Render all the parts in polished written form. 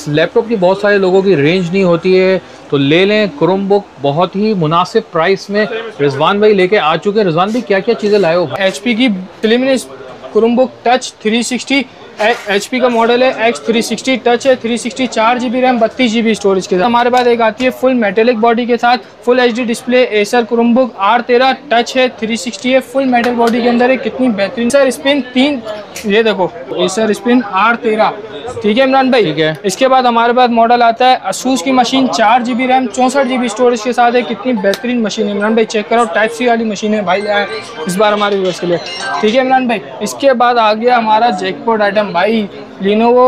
इस लैपटॉप की बहुत सारे लोगों की रेंज नहीं होती है, तो ले लें क्रोमबुक बहुत ही मुनासिब प्राइस में। रिजवान भाई लेके आ चुके हैं। रिजवान भाई क्या क्या चीज़ें लाए हो? HP की प्रीमियम क्रोमबुक टच 360 HP का मॉडल है। X360 टच है, 360 4GB रैम 32GB स्टोरेज के साथ। हमारे पास एक आती है फुल मेटेलिक बॉडी के साथ, full HD display Acer Chromebook R13 touch है, 360 है, फुल मेटल बॉडी के अंदर है। कितनी बेहतरीन सर स्पिन 3, ये देखो एसर स्पिन R13, ठीक है इमरान भाई। ठीक है। इसके बाद हमारे पास मॉडल आता है असूस की machine 4GB RAM 64GB storage के साथ है। कितनी बेहतरीन मशीन है इमरान भाई, चेक करो। टाइप सी वाली मशीन है भाई, इस बार हमारे व्यूअर्स के लिए, ठीक है इमरान भाई। इसके बाद आ गया हमारा जैकपॉट आइटम भाई, Lenovo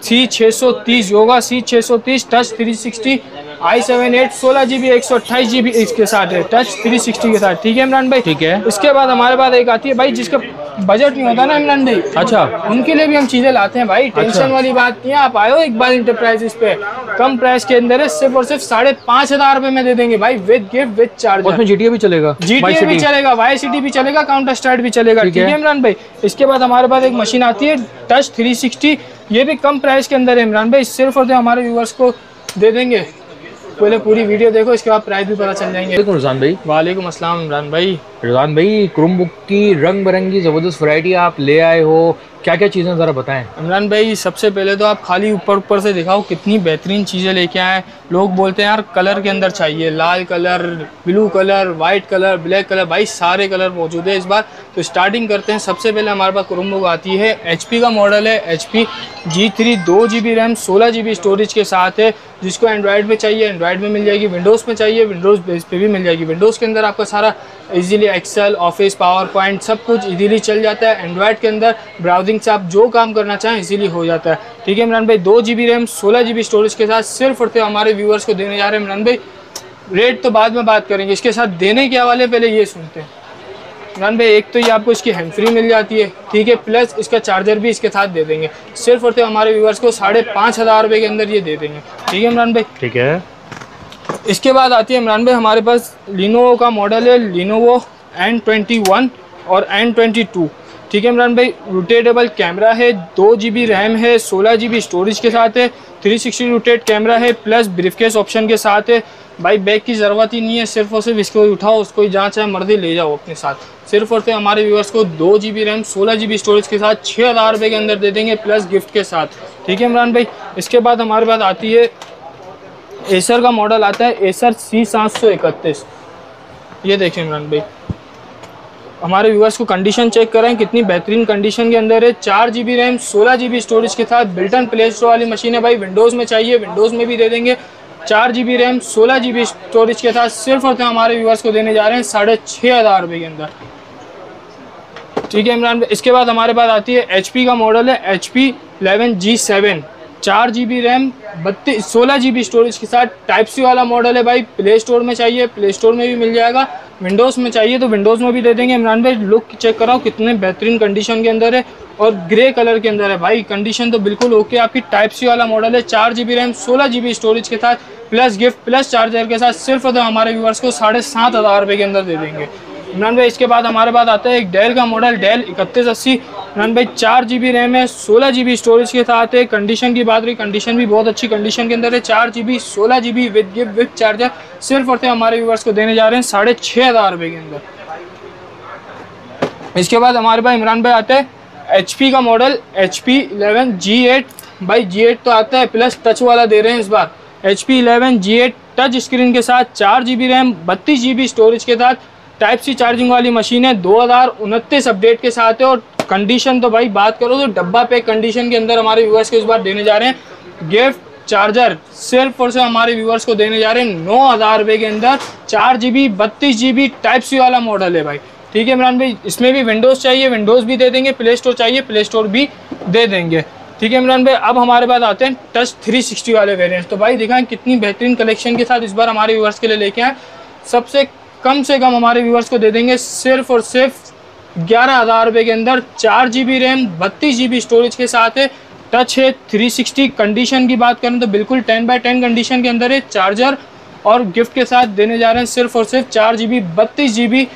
C630 yoga C630 touch 360 i7 16GB 128GB इसके साथ है, टच 360 के साथ, ठीक है इमरान भाई। ठीक है। इसके बाद हमारे पास एक आती है भाई जिसका बजट नहीं होता ना इमरान भाई, अच्छा, उनके लिए भी हम चीजें लाते हैं भाई। टेंशन वाली बात नहीं है, आप आए हो एक बार इंटरप्राइजेस पे, कम प्राइस के अंदर है, सिर्फ और सिर्फ 5,500 रुपए में दे देंगे भाई, विद गिफ्ट विद चार्जर। उसमें GTA भी चलेगा, GTA भी चलेगा, वाई सिटी भी चलेगा, काउंटर स्ट्राइक भी चलेगा, ठीक है इमरान भाई। इसके बाद हमारे पास एक मशीन आती है टच 360, ये भी कम प्राइस के अंदर है इमरान भाई, सिर्फ और हमारे व्यूअर्स को दे देंगे। पहले पूरी वीडियो देखो, इसके बाद प्राइस भी पता चल जाएंगे। रिजवान भाई। वालेकुम अस्सलाम इमरान भाई। रिजवान भाई, क्रोमबुक की रंग बिरंगी ज़बरदस्त वैरायटी आप ले आए हो, क्या क्या चीज़ें ज़रा बताएं। इमरान भाई सबसे पहले तो आप खाली ऊपर से दिखाओ कितनी बेहतरीन चीज़ें लेके आए। लोग बोलते हैं यार कलर के अंदर चाहिए, लाल colour, blue colour, white colour, black colour, भाई सारे कलर मौजूद है इस बार। तो स्टार्टिंग करते हैं। सबसे पहले हमारे पास क्रोमबुक आती है, HP का मॉडल है, HP G3 2GB RAM 16GB storage के साथ है। जिसको एंड्रॉयड में चाहिए एंड्रॉयड में मिल जाएगी, विंडोज़ में चाहिए विंडोज़ बेस पे भी मिल जाएगी। विंडोज़ के अंदर आपका सारा easily Excel, office, PowerPoint सब कुछ इजीली चल जाता है। एंड्रॉयड के अंदर ब्राउजिंग से आप जो काम करना चाहें इजीली हो जाता है, ठीक है इमरान भाई। 2GB रैम 16GB स्टोरेज के साथ सिर्फ और सिर्फ हमारे व्यूअर्स को देने जा रहे हैं इमरान भाई। रेट तो बाद में बात करेंगे, इसके साथ देने क्या वाले पहले ये सुनते हैं इमरान भाई। एक तो ये आपको इसकी हैंड फ्री मिल जाती है, ठीक है, प्लस इसका चार्जर भी इसके साथ दे देंगे। सिर्फ और सिर्फ हमारे व्यूअर्स को 5,500 रुपये के अंदर ये दे देंगे, ठीक है इमरान भाई। ठीक है। इसके बाद आती है इमरान भाई हमारे पास Lenovo का मॉडल है, Lenovo N21 और N22, ठीक है इमरान भाई। रोटेटेबल कैमरा है, 2GB रैम है, 16GB स्टोरेज के साथ है, 360 रोटेट कैमरा है, प्लस ब्रीफकेस ऑप्शन के साथ है। भाई बैग की ज़रूरत ही नहीं है, सिर्फ और सिर्फ इसको उठाओ, उसको जहाँ चाहे मर्जी ले जाओ अपने साथ। सिर्फ और सिर्फ हमारे व्यूअर्स को 2GB रैम 16GB स्टोरेज के साथ 6,000 रुपये के अंदर दे देंगे, प्लस गिफ्ट के साथ, ठीक है इमरान भाई। इसके बाद हमारे पास आती है एसर का मॉडल आता है, एसर C731। ये देखें इमरान भाई, हमारे व्यूअर्स को कंडीशन चेक करें कितनी बेहतरीन कंडीशन के अंदर है। 4GB रैम 16GB स्टोरेज के साथ बिल्टन प्ले स्टोर वाली मशीन है भाई। विंडोज़ में चाहिए विंडोज़ में भी दे देंगे। 4GB रैम 16GB स्टोरेज के साथ सिर्फ और सिर्फ हमारे व्यूअर्स को देने जा रहे हैं 6,500 रुपये के अंदर, ठीक है इमरान भाई। इसके बाद हमारे पास आती है HP का मॉडल है, HP 11G7, 4GB RAM 16GB storage के साथ टाइप सी वाला मॉडल है भाई। प्ले स्टोर में चाहिए प्ले स्टोर में भी मिल जाएगा, विंडोज़ में चाहिए तो विंडोज़ में भी दे देंगे इमरान भाई। लुक चेक कराओ कितने बेहतरीन कंडीशन के अंदर है और ग्रे कलर के अंदर है भाई। कंडीशन तो बिल्कुल ओके आपकी। टाइप सी वाला मॉडल है, 4GB रैम 16GB स्टोरेज के साथ प्लस गिफ्ट प्लस चार्जर के साथ सिर्फ तो हमारे व्यूअर्स को 7,500 रुपये के अंदर दे देंगे इमरान भाई। इसके बाद हमारे पास आता है एक डेल का मॉडल, डेल 3180 इमरान भाई। 4GB रैम है, 16GB स्टोरेज के साथ है। कंडीशन की बात रही, कंडीशन भी बहुत अच्छी कंडीशन के अंदर है। 4GB 16GB with gift with charger सिर्फ और सिर्फ हमारे व्यूअर्स को देने जा रहे हैं 6,500 रुपये के अंदर। इसके बाद हमारे पास इमरान भाई आता है HP का मॉडल, HP 11G8 भाई। G8 तो आता है प्लस टच वाला दे रहे हैं इस बार। HP 11G8 टच स्क्रीन के साथ, 4GB रैम 32GB स्टोरेज के साथ, टाइप सी चार्जिंग वाली मशीन है, 2029 अपडेट के साथ है। और कंडीशन तो भाई बात करो तो डब्बा पे कंडीशन के अंदर हमारे व्यूअर्स को इस बार देने जा रहे हैं गिफ्ट चार्जर। सिर्फ और सिर्फ हमारे व्यूअर्स को देने जा रहे हैं 9,000 रुपये के अंदर। 4GB 32GB टाइप सी वाला मॉडल है भाई, ठीक है इमरान भाई। इसमें भी विंडोज़ चाहिए विंडोज़ भी दे देंगे, प्ले स्टोर चाहिए प्ले स्टोर भी दे देंगे, ठीक है इमरान भाई। अब हमारे पास आते हैं टच 360 वाले वेरिएंट्स। तो भाई दिखाएं कितनी बेहतरीन कलेक्शन के साथ इस बार हमारे व्यूअर्स के लिए लेके आए। सबसे कम से कम हमारे व्यूअर्स को दे देंगे सिर्फ और सिर्फ 11,000 रुपये के अंदर। 4GB रैम 32GB स्टोरेज के साथ है, टच है, 360। कंडीशन की बात करें तो बिल्कुल 10/10 कंडीशन के अंदर है। चार्जर और गिफ्ट के साथ देने जा रहे हैं सिर्फ और सिर्फ 4GB 32GB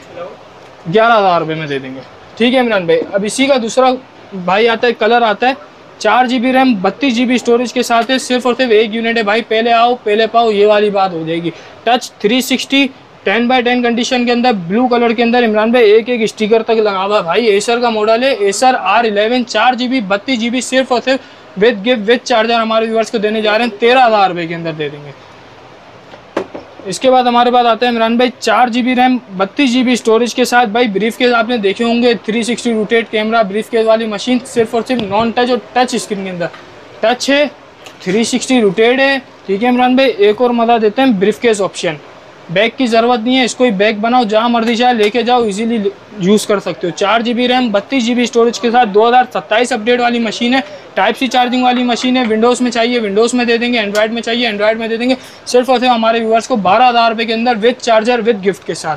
11,000 रुपये में दे देंगे, ठीक है इमरान भाई। अब इसी का दूसरा भाई आता है कलर आता है 4 GB रैम 32 GB स्टोरेज के साथ है, सिर्फ और सिर्फ एक यूनिट है भाई, पहले आओ पहले पाओ, ये वाली बात हो जाएगी। टच 360 10x10 कंडीशन के अंदर, ब्लू कलर के अंदर इमरान भाई, एक स्टिकर तक लगा हुआ भाई। एसर का मॉडल है, एसर R11 4 GB 32 GB सिर्फ और सिर्फ विद गिफ्ट विद चार्जर हमारे व्यूअर्स को देने जा रहे हैं, 13,000 रुपये के अंदर दे देंगे। इसके बाद हमारे पास आता है इमरान भाई 4 GB रैम 32 GB स्टोरेज के साथ भाई। ब्रीफ केस आपने देखे होंगे, 360 रोटेट कैमरा, ब्रीफ केस वाली मशीन, सिर्फ और सिर्फ नॉन टच और टच स्क्रीन के अंदर। टच है, 360 रोटेट है, ठीक है इमरान भाई। एक और मजा देते हैं ब्रीफ केस ऑप्शन, बैग की ज़रूरत नहीं है, इसको ही बैग बनाओ, जहाँ मर्जी चाहे लेके जाओ, इजीली यूज़ कर सकते हो। 4 GB रैम 32 GB स्टोरेज के साथ 2027 अपडेट वाली मशीन है, टाइप सी चार्जिंग वाली मशीन है। विंडोज़ में चाहिए विंडोज़ में दे देंगे, एंड्रॉइड में चाहिए एंड्रॉइड में दे देंगे, सिर्फ और सिर्फ हमारे व्यूअर्स को 12,000 रुपये के अंदर विद चार्जर विद गिफ्ट के साथ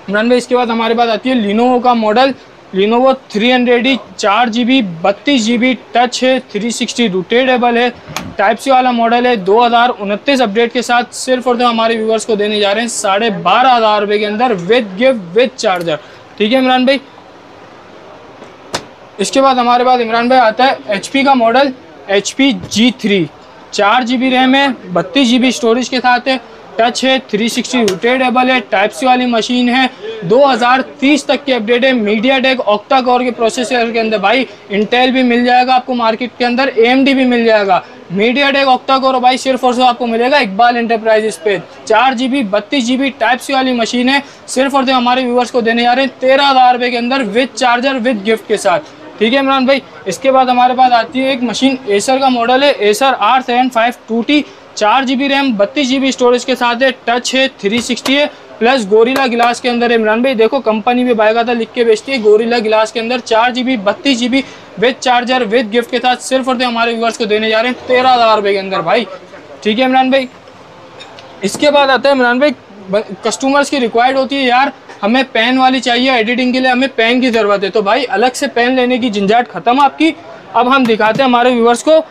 इमरान भाई। इसके बाद हमारे पास आती है लिनोवो का model, Lenovo 300 4 GB 32 GB touch है, 360 रोटेटेबल है, टाइप सी वाला मॉडल है, 2029 अपडेट के साथ, सिर्फ और सिर्फ हमारे व्यूअर्स को देने जा रहे हैं 12,500 रुपये के अंदर विद गिफ्ट विद चार्जर, ठीक है इमरान भाई। इसके बाद हमारे पास इमरान भाई आता है HP का model, HP G3 4 GB RAM है, 32 GB स्टोरेज के साथ है, टच है, 360 रोटेटेबल है, टाइप सी वाली मशीन है, 2030 तक की अपडेट है। मीडियाटेक ऑक्टा कोर के प्रोसेसर के अंदर भाई, इंटेल भी मिल जाएगा आपको मार्केट के अंदर, AMD भी मिल जाएगा। मीडियाटेक ऑक्टा कोर भाई सिर्फ और सिर्फ आपको मिलेगा इकबाल एंटरप्राइजेस पे। 4 GB 32 GB टाइप सी वाली मशीन है, सिर्फ और सिर्फ हमारे व्यूअर्स को देने जा रहे हैं 13,000 रुपये के अंदर विद चार्जर विद गिफ्ट के साथ, ठीक है इमरान भाई। इसके बाद हमारे पास आती है एक मशीन, एसर का मॉडल है, Acer R752T 4 GB RAM 32 GB storage के साथ है, टच है, 360 है, प्लस गोरिल्ला गिलास के अंदर है इमरान भाई। देखो कंपनी भी बायकायदा लिख के बेचती है, गोरिल्ला गिलास के अंदर 4 GB 32 GB with charger with gift के साथ, सिर्फ और सिर्फ हमारे व्यूअर्स को देने जा रहे हैं 13,000 रुपये के अंदर भाई, ठीक है इमरान भाई। इसके बाद आता है इमरान भाई, कस्टमर्स की रिक्वायर्ड होती है यार हमें पेन वाली चाहिए एडिटिंग के लिए, हमें पेन की ज़रूरत है, तो भाई अलग से पेन लेने की झंझट खत्म आपकी। अब हम दिखाते हैं हमारे व्यूअर्स को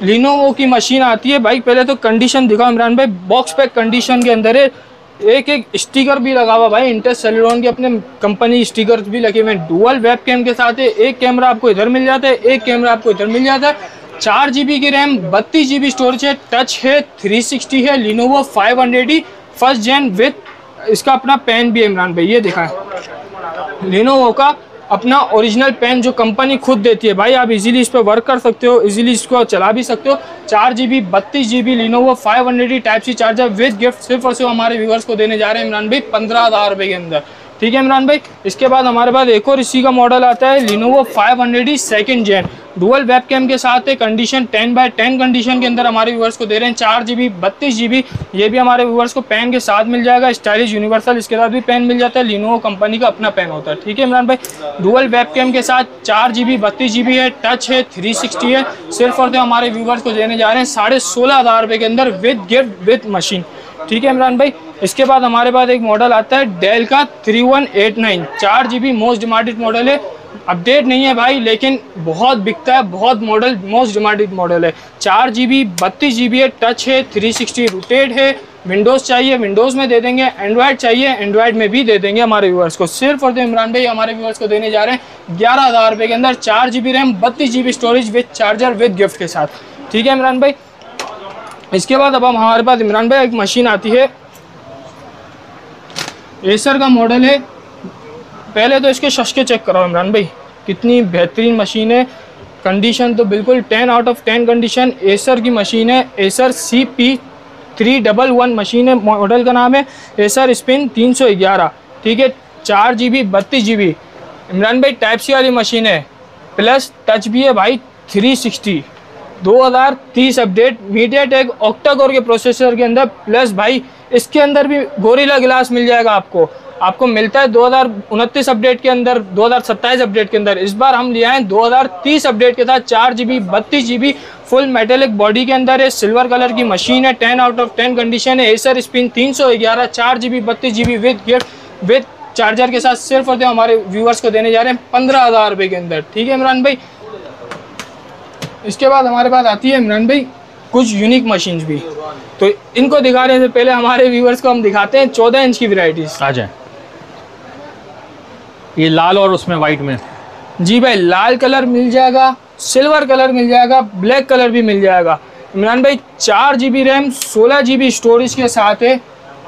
लिनोवो की मशीन आती है भाई। पहले तो कंडीशन दिखाओ इमरान भाई, बॉक्स पैक कंडीशन के अंदर है, एक स्टिकर भी लगा हुआ भाई, इंटेलसेल्यूरॉन के अपने कंपनी स्टिकर भी लगे हुए हैं, डुअल वेब कैम के साथ है, एक कैमरा आपको इधर मिल जाता है, एक कैमरा आपको इधर मिल जाता है। 4 GB की रैम 32 GB स्टोरेज है, टच है, 360 है, लिनोवो 500 फर्स्ट जेन विद इसका अपना पेन भी है इमरान भाई, ये दिखाएं लिनोवो का अपना ओरिजिनल पेन जो कंपनी खुद देती है भाई। आप इजीली इस पर वर्क कर सकते हो, इजीली इसको चला भी सकते हो। 4 GB 32 GB Lenovo 500 type C charger with gift, सिर्फ और सिर्फ हमारे व्यूअर्स को देने जा रहे हैं इमरान भाई 15,000 रुपये के अंदर, ठीक है इमरान भाई। इसके बाद हमारे पास एक और इसी का मॉडल आता है, Lenovo 500 second gen, dual webcam के साथ है, कंडीशन 10x10 कंडीशन के अंदर हमारे व्यूअर्स को दे रहे हैं 4 GB 32 GB। ये भी हमारे व्यूअर्स को पेन के साथ मिल जाएगा, स्टाइलिश यूनिवर्सल इसके साथ भी पेन मिल जाता है, लिनोवो कंपनी का अपना पेन होता है, ठीक है इमरान भाई। डुअल वेब कैम के साथ 4 GB 32 GB है, टच है, 360 है, सिर्फ और सिर्फ हमारे व्यूअर्स को देने जा रहे हैं 16,500 रुपये के अंदर विद गिफ्ट विद मशीन, ठीक है इमरान भाई। इसके बाद हमारे पास एक मॉडल आता है डेल का 3189 4 GB मोस्ट डिमांडेड मॉडल है, अपडेट नहीं है भाई लेकिन बहुत बिकता है, बहुत मॉडल मोस्ट डिमांडेड मॉडल है। 4 GB 32 GB है, टच है, 360 रोटेट है, विंडोज़ चाहिए विंडोज़ में दे देंगे, एंड्रॉयड चाहिए एंड्रॉयड में भी दे देंगे हमारे व्यूअर्स को। सिर्फ और सिर्फ इमरान भाई हमारे व्यूअर्स को देने जा रहे हैं 11,000 रुपये के अंदर, 4 GB RAM 32 GB storage with charger with gift के साथ, ठीक है इमरान भाई। इसके बाद अब हमारे पास इमरान भाई एक मशीन आती है, एसर का मॉडल है। पहले तो इसके शशके चेक कराओ इमरान भाई, कितनी बेहतरीन मशीन है, कंडीशन तो बिल्कुल 10 आउट ऑफ 10 कंडीशन। एसर की मशीन है, एसर CP311 मशीन है, मॉडल का नाम है एसर स्पिन 311, ठीक है। 4 GB 32 GB इमरान भाई टाइप सी वाली मशीन है, प्लस टच भी है भाई, 360 2030 अपडेट, मीडियाटेक ऑक्टा कोर के प्रोसेसर के अंदर, प्लस भाई इसके अंदर भी गोरिल्ला ग्लास मिल जाएगा आपको मिलता है 2029 अपडेट के अंदर, 2027 अपडेट के अंदर। इस बार हम ले आए 2030 अपडेट के साथ 4 GB 32 GB full metallic body के अंदर है, सिल्वर कलर की मशीन है, 10 आउट ऑफ 10 कंडीशन है, Acer spin 311 4 GB 32 GB with gift with charger के साथ, सिर्फ और सिर्फ हमारे व्यूअर्स को देने जा रहे हैं 15,000 रुपये के अंदर, ठीक है इमरान भाई। इसके बाद हमारे पास आती है इमरान भाई कुछ यूनिक मशीन्स भी, तो इनको दिखाने से पहले हमारे व्यूअर्स को हम दिखाते हैं 14 इंच की वैरायटीज। आ जाए, ये लाल और उसमें वाइट में, जी भाई लाल कलर मिल जाएगा, सिल्वर कलर मिल जाएगा, ब्लैक कलर भी मिल जाएगा। इमरान भाई 4 GB रैम 16 GB स्टोरेज के साथ है,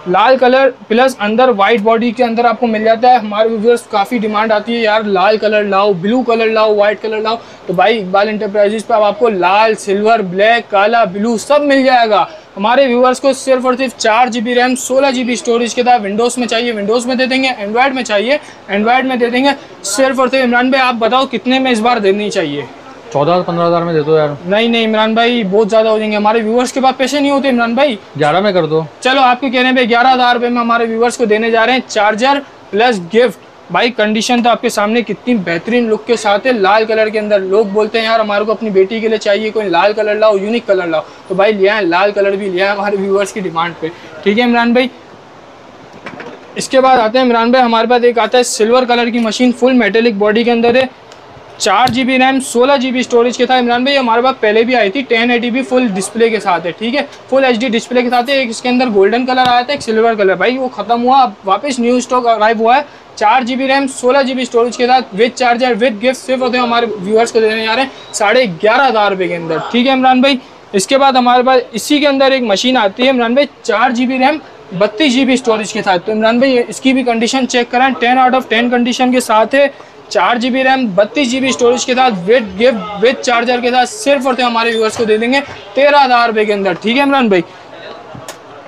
लाल कलर प्लस अंदर वाइट बॉडी के अंदर आपको मिल जाता है। हमारे व्यूअर्स काफ़ी डिमांड आती है यार लाल कलर लाओ, ब्लू कलर लाओ, वाइट कलर लाओ, तो भाई इकबाल इंटरप्राइजेज पे अब आपको लाल, सिल्वर, ब्लैक, काला, ब्लू सब मिल जाएगा। हमारे व्यूअर्स को सिर्फ और सिर्फ 4 GB रैम 16 GB स्टोरेज के साथ विंडोज़ में चाहिए विंडोज़ में दे देंगे, एंड्रॉयड में चाहिए एंड्रॉयड में दे देंगे। सिर्फ और सिर्फ इमरान भाई आप बताओ कितने में इस बार देनी चाहिए? 14-15 हज़ार में दे दो यार। नहीं इमरान भाई बहुत ज़्यादा हो जाएंगे, हमारे व्यूअर्स के पास पैसे नहीं होते इमरान भाई। 11 में कर दो। चलो आपके कहने पे 11,000 रुपये में हमारे व्यूअर्स को देने जा रहे हैं चार्जर प्लस गिफ्ट। भाई कंडीशन तो आपके सामने कितनी बेहतरीन लुक के साथ है, लाल कलर के अंदर। लोग बोलते हैं यार हमारे को अपनी बेटी के लिए चाहिए कोई लाल कलर लाओ, यूनिक कलर लाओ, तो भाई लिया है, लाल कलर भी लिया है हमारे व्यूअर्स की डिमांड पे। ठीक है इमरान भाई, इसके बाद आते हैं इमरान भाई हमारे पास एक आता है सिल्वर कलर की मशीन, फुल मेटेलिक बॉडी के अंदर है, 4 GB रैम 16 GB स्टोरेज के था इमरान भाई। हमारे पास पहले भी आई थी 1080p फुल डिस्प्ले के साथ है। ठीक है, फुल HD डिस्प्ले के साथ है। एक इसके अंदर गोल्डन कलर आया था, एक सिल्वर कलर, भाई वो खत्म हुआ, अब वापस न्यू स्टॉक अराइव हुआ है। 4 GB रैम 16 GB स्टोरेज के साथ विद चार्जर विद गिफ्ट सिर्फ होते हैं हमारे व्यूअर्स को देने जा रहे हैं 11,500 रुपये के अंदर। ठीक है इमरान भाई, इसके बाद हमारे पास इसी के अंदर एक मशीन आती है इमरान भाई 4 GB रैम 32 GB स्टोरेज के साथ। तो इमरान भाई इसकी भी कंडीशन चेक कराएं, 10 आउट ऑफ 10 कंडीशन के साथ है। 4 GB रैम 32 GB स्टोरेज के साथ विद गिफ्ट विद चार्जर के साथ सिर्फ और सिर्फ हमारे व्यूअर्स को दे देंगे 13,000 रुपये के अंदर। ठीक है इमरान भाई,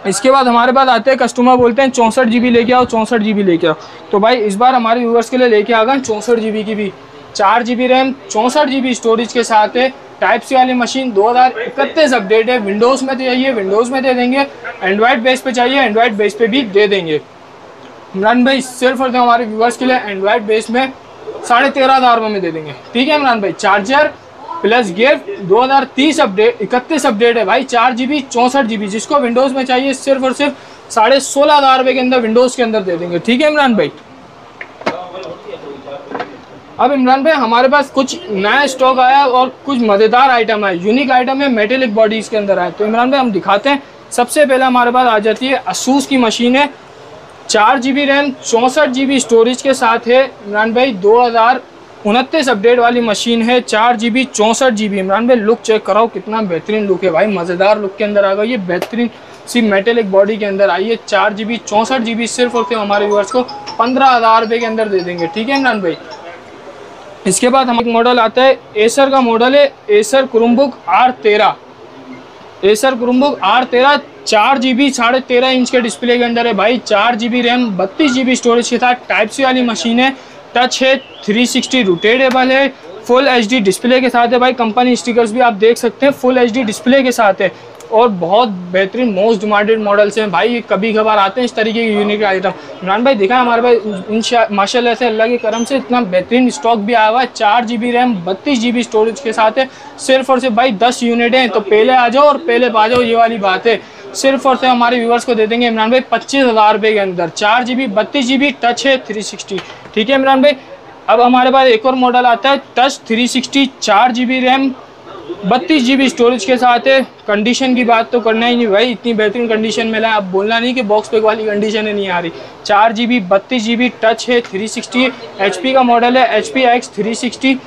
इसके बाद हमारे पास आते हैं कस्टमर बोलते हैं 64 GB लेके आओ, 64 GB लेके आओ, तो भाई इस बार हमारे व्यूअर्स के लिए लेके आ गए 64 GB की भी। 4 GB रैम 64 GB स्टोरेज के साथ है, टाइप सी वाली मशीन, 2031 अपडेट है। विंडोज़ में चाहिए विंडोज़ में दे देंगे, एंड्रॉयड बेस पे चाहिए एंड्रॉयड बेस पे भी दे देंगे। इमरान भाई सिर्फ और सिर्फ हमारे व्यूअर्स के लिए एंड्रॉयड बेस में 13,500 रुपये में दे देंगे। ठीक है इमरान भाई, charger plus gift 2030 update 31 update है भाई, 4 GB 64 GB, जिसको विंडोज़ में चाहिए सिर्फ और सिर्फ 16,500 रुपये के अंदर विंडोज़ के अंदर दे देंगे। ठीक है इमरान भाई, अब इमरान भाई हमारे पास कुछ नया स्टॉक आया और कुछ मज़ेदार आइटम है, यूनिक आइटम है, मेटेलिक बॉडीज़ के अंदर आए, तो इमरान भाई हम दिखाते हैं। सबसे पहले हमारे पास आ जाती है असूस की मशीन है, 4 GB रैम 64 GB स्टोरेज के साथ है इमरान भाई, 2029 अपडेट वाली मशीन है, 4 GB 64 GB। इमरान भाई लुक चेक कराओ कितना बेहतरीन लुक है भाई, मज़ेदार लुक के अंदर आ गई, ये बेहतरीन सी मेटेलिक बॉडी के अंदर आई है। 4 GB 64 GB सिर्फ और सिर्फ हमारे व्यूअर्स को 15,000 रुपये के अंदर दे देंगे। ठीक है इमरान भाई, इसके बाद हम एक मॉडल आता है एसर का मॉडल है, Acer Chromebook R13, Acer Chromebook R13 4 GB 13.5 inch के डिस्प्ले के अंदर है भाई, 4 GB रैम 32 GB स्टोरेज के साथ, टाइप सी वाली मशीन है, टच है, 360 रोटेटेबल है, फुल HD डिस्प्ले के साथ है भाई। कंपनी स्टिकर्स भी आप देख सकते हैं, फुल HD डिस्प्ले के साथ है और बहुत बेहतरीन मोस्ट डिमांडेड मॉडल्स हैं भाई, कभी कभार आते हैं इस तरीके के यूनिक आइटम। इमरान भाई देखा हमारे भाई माशाल्लाह से अल्लाह के करम से इतना बेहतरीन स्टॉक भी आया हुआ है। 4 GB रैम 32 GB स्टोरेज के साथ है, सिर्फ और सिर्फ भाई 10 यूनिट हैं, तो पहले आ जाओ और पहले पा जाओ, ये वाली बात है। सिर्फ और सिर्फ हमारे व्यूअर्स को दे देंगे इमरान भाई 25,000 रुपये के अंदर, 4 GB 32 GB, टच है 360। ठीक है इमरान भाई, अब हमारे पास एक और मॉडल आता है touch 360, 4 GB RAM 32 GB storage के साथ है। कंडीशन की बात तो करना ही नहीं भाई, इतनी बेहतरीन कंडीशन में लाए, अब बोलना नहीं कि बॉक्स पैक वाली कंडीशन है नहीं आ रही। 4 GB 32 GB, टच है, 360, HP का मॉडल है, HP X 360,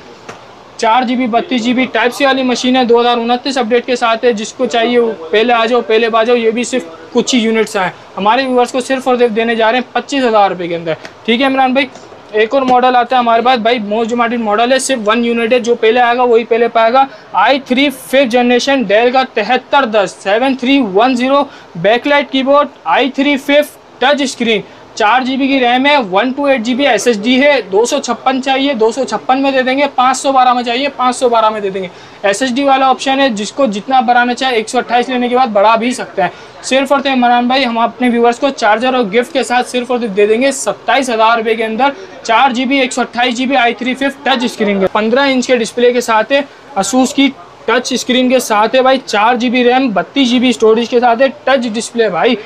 4 GB 32 GB, type सी वाली मशीन है, 2029 अपडेट के साथ है। जिसको चाहिए पहले आ जाओ पहले आ जाओ, ये भी सिर्फ कुछ ही यूनिट्स आए, हमारे व्यूअर्स को सिर्फ और सिर्फ देने जा रहे हैं 25,000 रुपये के अंदर। ठीक है इमरान भाई, एक और मॉडल आता है हमारे पास भाई, मोस्ट डिमांडेड मॉडल है, सिर्फ 1 यूनिट है, जो पहले आएगा वही पहले पाएगा। i3 5th जनरेशन डेल का 7310 7310 backlight keyboard, i3 5th touch screen, 4 GB की रैम है, 128 GB SSD है, 256 चाहिए 256 में दे देंगे, 512 में चाहिए 512 में दे देंगे। SSD वाला ऑप्शन है, जिसको जितना बढ़ाना चाहे 128 लेने के बाद बढ़ा भी सकता है। सिर्फ और सिर्फ इमरान भाई हम अपने व्यूवर्स को चार्जर और गिफ्ट के साथ सिर्फ और सिर्फ दे देंगे 27,000 रुपये के अंदर, 4 GB 128 GB i3 5th touch screen के 15 इंच के डिस्प्ले के साथ है, असूस की टच स्क्रीन के साथ है भाई, 4 GB रैम 32 GB स्टोरेज के साथ है, टच डिस्प्ले भाई,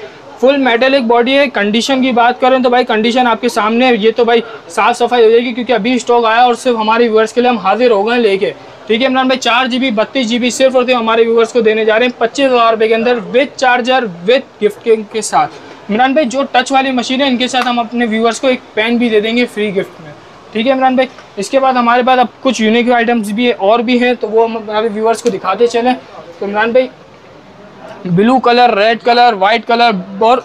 फुल मेटेलिक बॉडी है। कंडीशन की बात करें तो भाई कंडीशन आपके सामने है, ये तो भाई साफ सफाई हो जाएगी क्योंकि अभी स्टॉक आया और सिर्फ हमारे व्यूअर्स के लिए हम हाजिर हो गए लेके। ठीक है इमरान भाई, 4 GB 32 GB सिर्फ और सिर्फ हमारे व्यूअर्स को देने जा रहे हैं 25,000 रुपये के अंदर, विद चार्जर विद गिफ्ट के साथ। इमरान भाई जो टच वाली मशीन है इनके साथ हम अपने व्यूअर्स को एक पेन भी दे देंगे फ्री गिफ्ट में। ठीक है इमरान भाई। इसके बाद हमारे पास अब कुछ यूनिक आइटम्स भी है और भी हैं, तो वो हम हमारे व्यूअर्स को दिखाते चलें। तो इमरान भाई blue colour, red colour, white colour और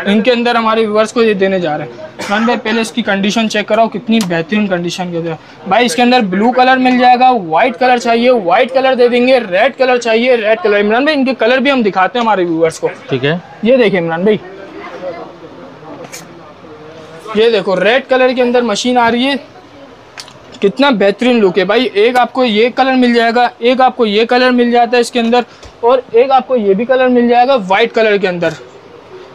इनके अंदर हमारे व्यूअर्स को ये देने जा रहे हैं। इमरान भाई पहले इसकी कंडीशन चेक कराओ, कितनी बेहतरीन कंडीशन के अंदर भाई। इसके अंदर ब्लू कलर मिल जाएगा, वाइट कलर चाहिए वाइट कलर दे देंगे, रेड कलर चाहिए रेड कलर। इमरान भाई इनके कलर भी हम दिखाते हैं हमारे व्यूअर्स को, ठीक है। ये देखिए इमरान भाई, ये देखो रेड कलर के अंदर मशीन आ रही है, कितना बेहतरीन लुक है भाई। एक आपको ये कलर मिल जाएगा, एक आपको ये कलर मिल जाता है इसके अंदर, और एक आपको ये भी कलर मिल जाएगा वाइट कलर के अंदर।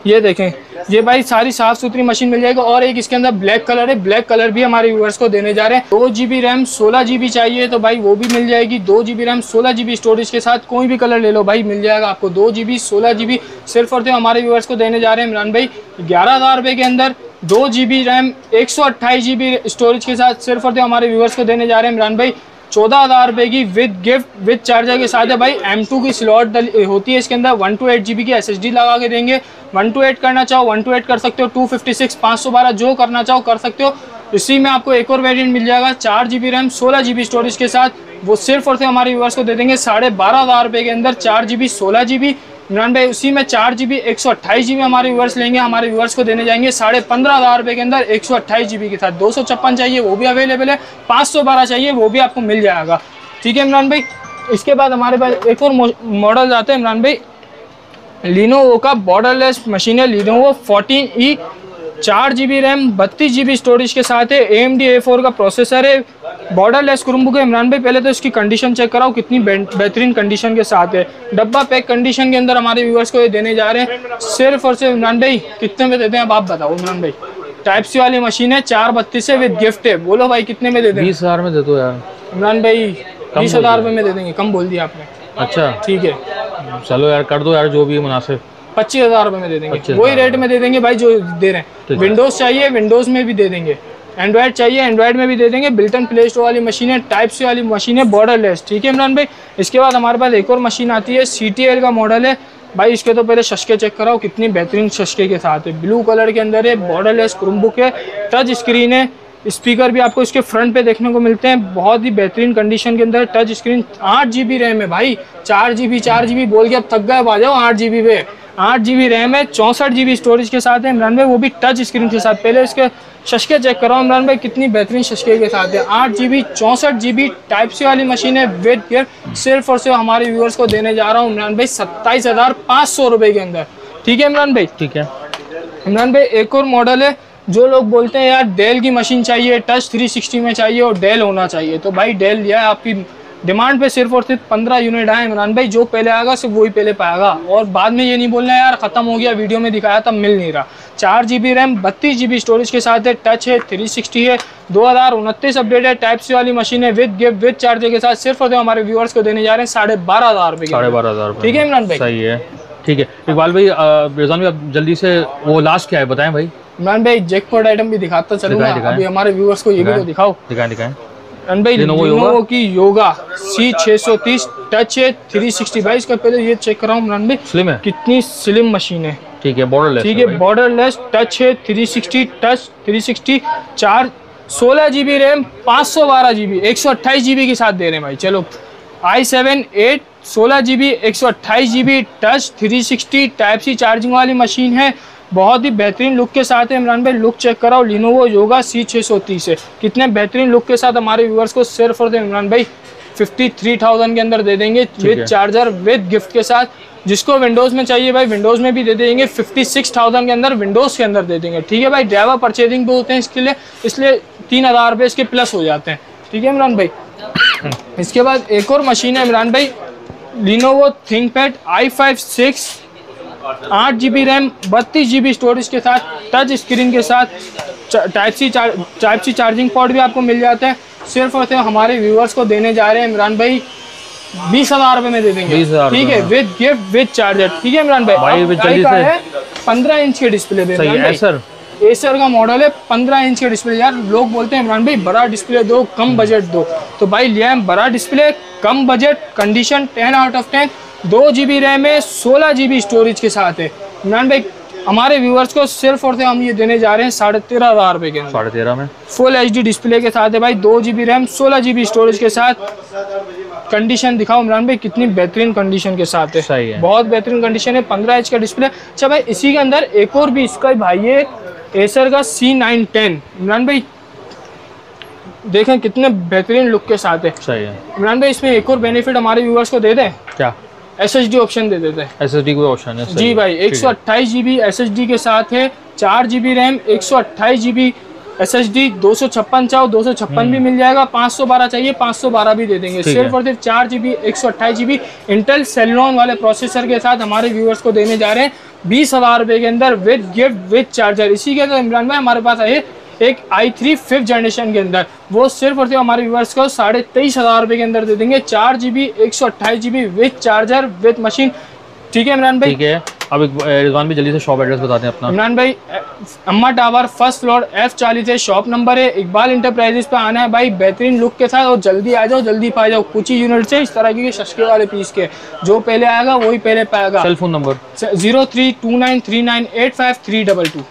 ये देखें, ये भाई सारी साफ सुथरी मशीन मिल जाएगी। और एक इसके अंदर ब्लैक कलर है, ब्लैक कलर भी हमारे व्यूअर्स को देने जा रहे हैं। 2 GB रैम 16 GB चाहिए तो भाई वो भी मिल जाएगी। 2 GB रैम 16 GB स्टोरेज के साथ कोई भी कलर ले लो भाई, मिल जाएगा आपको। 2 GB 16 GB सिर्फ और सिर्फ हमारे व्यूअर्स को देने जा रहे हैं इमरान भाई 11,000 रुपये के अंदर। 2 GB रैम 128 GB स्टोरेज के साथ सिर्फ और सिर्फ हमारे व्यूअर्स को देने जा रहे हैं इमरान भाई 14,000 रुपये की विद गिफ्ट विद चार्जर के साथ है भाई। M2 की स्लॉट होती है इसके अंदर, 128 GB की SSD लगा के देंगे। 128 करना चाहो 128 कर सकते हो, 256 512 जो करना चाहो कर सकते हो। इसी में आपको एक और वेरिएंट मिल जाएगा 4 GB रैम 16 GB स्टोरेज के साथ, वो सिर्फ और सिर्फ हमारे व्यूअर्स को दे देंगे 12,500 रुपये के अंदर। 4 GB 16 GB इमरान भाई, उसी में 4 GB 128 GB हमारे व्यूअर्स लेंगे, हमारे व्यूअर्स को देने जाएंगे 15,500 रुपये के अंदर 128 GB के साथ। 256 चाहिए वो भी अवेलेबल है, 512 चाहिए वो भी आपको मिल जाएगा, ठीक है इमरान भाई। इसके बाद हमारे पास एक और मॉडल आता है इमरान भाई, लिनोवो का बॉर्डरलेस मशीन है, Lenovo 14E 4 GB RAM 32 GB storage के साथ है। AMD A4 का प्रोसेसर है, बॉर्डरलेस क्रोमबुक है इमरान भाई। पहले तो इसकी कंडीशन चेक कराओ, कितनी बेहतरीन कंडीशन के साथ है। डब्बा पैक कंडीशन के अंदर हमारे व्यूअर्स को ये देने जा रहे हैं सिर्फ और सिर्फ इमरान भाई कितने में देते हैं अब आप बताओ इमरान भाई। टाइप सी वाली मशीन है, 432 है विद गिफ्ट है, बोलो भाई कितने में दे दें? 20,000 में दे दो यार इमरान भाई, 20,000 रुपये में दे देंगे, कम बोल दिया आपने। अच्छा ठीक है चलो यार कर दो यार जो भी मुनासिब। 25,000 रुपये में दे देंगे, वही रेट में दे देंगे भाई जो दे रहे हैं। विंडोज़ चाहिए विंडोज़ में भी दे देंगे, एंड्रॉयड चाहिए एंड्रॉयड में भी दे देंगे। बिल्टन प्ले स्टोर वाली मशीन है, टाइप सी वाली मशीन है, बॉर्डरलेस, ठीक है इमरान भाई। इसके बाद हमारे पास एक और मशीन आती है, CTL का मॉडल है भाई। इसके तो पहले शशके चेक कराओ, कितनी बेहतरीन शशके के साथ है, ब्लू कलर के अंदर है, बॉर्डरलेस क्रोमबुक है, टच स्क्रीन है। स्पीकर भी आपको इसके फ्रंट पे देखने को मिलते हैं, बहुत ही बेहतरीन कंडीशन के अंदर, टच स्क्रीन। 8 GB रैम है भाई, 4 GB बोल के अब थक गए, आ जाओ 8 GB पे। 8 GB रैम है, 64 GB स्टोरेज के साथ है इमरान भाई, वो भी टच स्क्रीन के साथ। पहले इसके शशके चेक कराओ इमरान भाई, कितनी बेहतरीन शशके के साथ है। 8 GB 64 GB टाइप सी वाली मशीन है विद गियर, सिर्फ और सिर्फ हमारे व्यूअर्स को देने जा रहा हूँ इमरान भाई 27,500 रुपये के अंदर, ठीक है इमरान भाई। ठीक है इमरान भाई एक और मॉडल है, जो लोग बोलते हैं यार डेल की मशीन चाहिए, टच 360 में चाहिए और डेल होना चाहिए, तो भाई डेल लिया है आपकी डिमांड पे। सिर्फ और सिर्फ 15 यूनिट आए इमरान भाई, जो पहले आएगा सिर्फ वही पहले पाएगा। और बाद में ये नहीं बोलना है यार ख़त्म हो गया, वीडियो में दिखाया तब मिल नहीं रहा। 4 GB रैम 32 GB स्टोरेज के साथ है, टच है, 360 है, 2029 अपडेट है, टाइप सी वाली मशीन है विद गिफ्ट विद चार्जर के साथ। सिर्फ और सिर्फ हमारे व्यूअर्स को देने जा रहे हैं 12,500 रुपये, 12,500, ठीक है इमरान भाई। सही है, ठीक है। इकबाल भाई, रिजवान भाई अब जल्दी से वो लास्ट क्या है बताएं भाई। इमरान भाई जैकपॉट आइटम भी दिखाता चलूंगा, अभी हमारे व्यूअर्स को ये भी तो दिखाओ। दिखाएं भाई लिनोवो की योगा C630 टच है, 360 भाई। इसका पहले ये चेक कराऊं इमरान भाई, स्लिम है, कितनी स्लिम मशीन है, ठीक है, बॉर्डरलेस, ठीक है, बॉर्डरलेस टच है, 360 touch 360 4 16 GB RAM 512 GB 128 GB के साथ दे रहे हैं भाई। चलो i7 8 16 GB 128 GB touch 360 type C charging वाली मशीन है, बहुत ही बेहतरीन लुक के साथ है इमरान भाई। लुक चेक कराओ, लिनोवो योगा C630 है, कितने बेहतरीन लुक के साथ हमारे व्यूअर्स को सिर्फ और इमरान भाई 53,000 के अंदर दे देंगे विद चार्जर विद गिफ्ट के साथ। जिसको विंडोज़ में चाहिए भाई विंडोज़ में भी दे देंगे, 56,000 के अंदर विंडोज़ के अंदर दे देंगे, ठीक है भाई। ड्राइवर परचेजिंग भी होते हैं इसके लिए, इसलिए 3,000 रुपये इसके प्लस हो जाते हैं, ठीक है इमरान भाई। इसके बाद एक और मशीन है इमरान भाई, Lenovo ThinkPad i5 6 8 GB RAM 32 GB storage के साथ, टच स्क्रीन के साथ, टाइप सी चार्जिंग पोर्ट भी आपको मिल जाता है। सिर्फ और सिर्फ हमारे व्यूअर्स को देने जा रहे हैं इमरान भाई 20,000 रुपये में दे देंगे, ठीक है, विद गिफ्ट विद चार्जर, ठीक है इमरान भाई। जल्दी से 15 इंच के डिस्प्ले पे, एसर का मॉडल है, 15 इंच के डिस्प्ले। यार लोग बोलते हैं इमरान भाई बड़ा डिस्प्ले दो, कम बजट दो, तो भाई लिया है बड़ा display, come budget, condition 10 out of 10। 2 GB RAM है, 16 GB स्टोरेज के साथ है इमरान भाई। हमारे व्यूअर्स को सिर्फ और सिर्फ हम ये देने जा रहे हैं 13,500 रुपए के अंदर। 13,500 में फुल HD डिस्प्ले के साथ है भाई, 2 GB रैम 16 GB स्टोरेज के साथ। कंडीशन दिखाओ इमरान भाई, कितनी बेहतरीन कंडीशन के साथ है। सही है, बहुत बेहतरीन कंडीशन है। 15 इंच का डिस्प्ले। अच्छा भाई, इसी के अंदर एक और भी इसका भाई है एसर का C910। इमरान भाई देखें कितने बेहतरीन लुक के साथ है। सही है इमरान भाई, इसमें एक और बेनिफिट हमारे व्यूअर्स को दे दें। क्या? SSD ऑप्शन दे देते हैं। SSD कोई ऑप्शन है? जी भाई, 128 GB SSD के साथ है, 4 GB रैम, 128 GB SSD, 256 चाहो 256 भी मिल जाएगा, 512 चाहिए 512 भी दे देंगे। सिर्फ और सिर्फ 4 GB 128 GB इंटेल सेलेनॉन वाले प्रोसेसर के साथ हमारे व्यूअर्स को देने जा रहे हैं 20,000 रुपए के अंदर, विद गिफ्ट विद चार्जर। इसी के अंदर इमरान भाई हमारे पास है एक i3 5th जनरेशन के अंदर, वो सिर्फ और सिर्फ हमारे व्यूअर्स को 23,500 रुपए के अंदर दे देंगे, 4 GB 128 GB with charger with machine. ठीक है इमरान भाई? ठीक है। अब रिजवान भी जल्दी से शॉप एड्रेस बताते हैं अपना। इमरान भाई, अम्मा टावर फर्स्ट फ्लोर F40 है शॉप नंबर है। इकबाल इंटरप्राइजेस पे आना है भाई, बेहतरीन लुक के साथ, और जल्दी आ जाओ, जल्दी पा जाओ। कुछ ही यूनिट से इस तरह के सस्ते वाले पीस के, जो पहले आएगा वही पहले पाएगा। Cell phone number 03293985 322।